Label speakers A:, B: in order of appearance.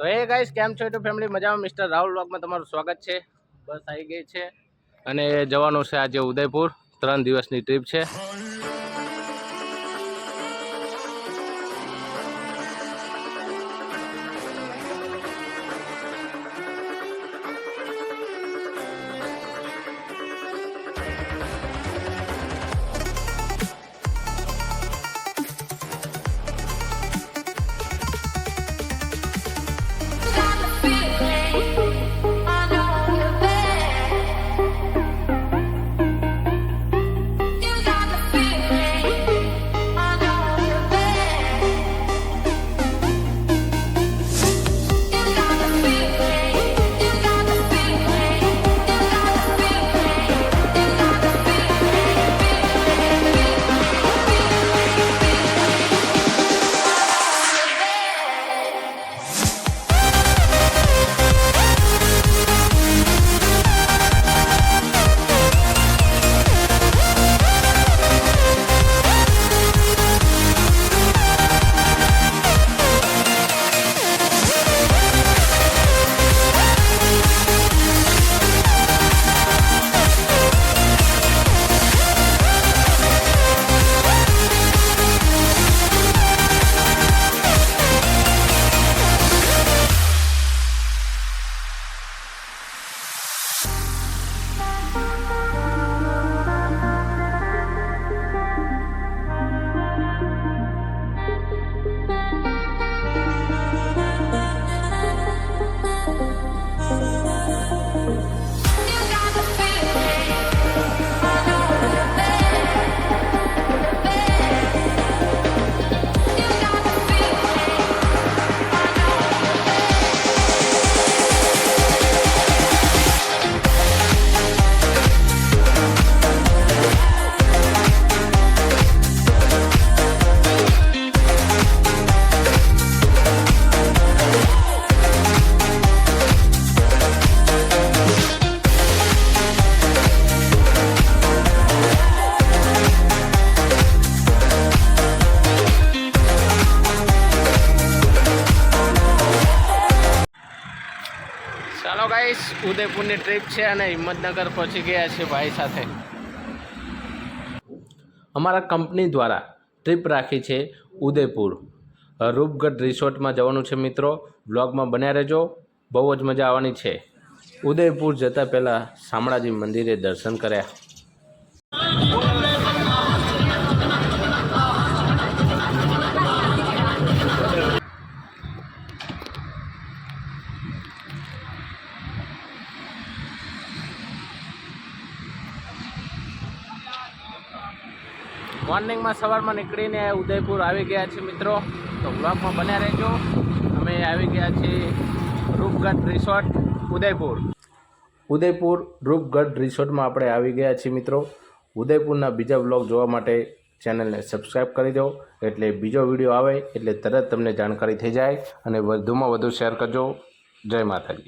A: તો એ ગાઈસ કેમ છો યુટ્યુબ ફેમિલી મજામાં? મિસ્ટર રાહુલ વ્લોગમાં તમારું સ્વાગત છે। બસ આવી ગઈ છે અને જવાનું છે આજે ઉદયપુર। 3 દિવસની ટ્રીપ છે। ચાલો ગાઈસ ઉદયપુરની ટ્રીપ છે અને હિંમતનગર પહોંચી ગયા છે ભાઈ સાથે। અમારા કંપની દ્વારા ટ્રીપ રાખી છે ઉદયપુર રૂપગઢ રિસોર્ટમાં જવાનું છે મિત્રો। વ્લોગમાં બન્યા રહેજો, બહુ જ મજા આવવાની છે। ઉદયપુર જતાં પહેલાં શામળાજી મંદિરે દર્શન કર્યા। મોર્નિંગમાં સવારમાં નીકળીને ઉદયપુર આવી ગયા છે મિત્રો। તો બ્લોગમાં બન્યા રહેજો। અમે આવી ગયા છીએ રૂપગઢ રિસોર્ટ ઉદયપુર રૂપગઢ રિસોર્ટમાં આપણે આવી ગયા છીએ મિત્રો। ઉદયપુરના બીજા બ્લોગ જોવા માટે ચેનલને સબસ્ક્રાઈબ કરી દો, એટલે બીજો વિડીયો આવે એટલે તરત તમને જાણકારી થઈ જાય। અને વધુમાં વધુ શેર કરજો। જય માતાજી।